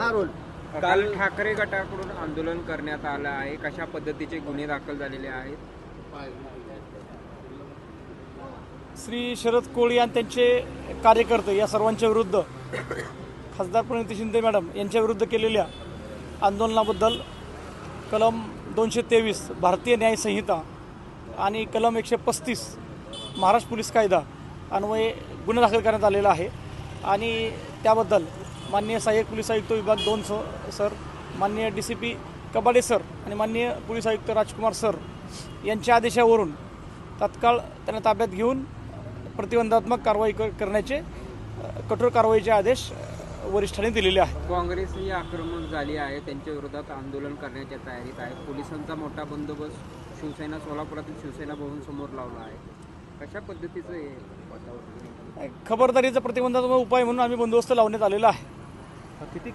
हा रोल. काल ठाकरे गटाकडून आंदोलन करण्यात आलं आहे. कशा पद्धतीचे गुन्हे दाखल झालेले आहेत? श्री शरद कोळी आणि त्यांचे कार्यकर्ते या सर्वांच्या विरुद्ध खासदार प्रणिती शिंदे मॅडम यांच्या विरुद्ध केलेल्या आंदोलनाबद्दल कलम 223 भारतीय न्याय संहिता आणि कलम 135 महाराष्ट्र पोलीस कायदा अन्वये गुन्हा दाखल करण्यात आलेला आहे. आणि त्याबद्दल माननीय सहाय्यक पोलीस आयुक्त विभाग 2 सर, माननीय DCP कबाडे सर आणि माननीय पोलीस आयुक्त राजकुमार सर यांच्या आदेशावरून तात्काळ त्यांना ताब्यात घेऊन प्रतिबंधात्मक कारवाई करण्याचे कठोर कारवाईचे आदेश वरिष्ठांनी दिलेले आहेत. काँग्रेस ही आक्रमक झाली आहे, त्यांच्या विरोधात आंदोलन करण्याच्या तयारीत आहे. पोलिसांचा मोठा बंदोबस्त शिवसेना सोलापुरातील शिवसेना भवन समोर लावला आहे. कशा पद्धतीचं हे वातावरण? खबरदारीचा प्रतिबंधात्मक उपाय म्हणून आम्ही बंदोबस्त लावण्यात आलेला आहे.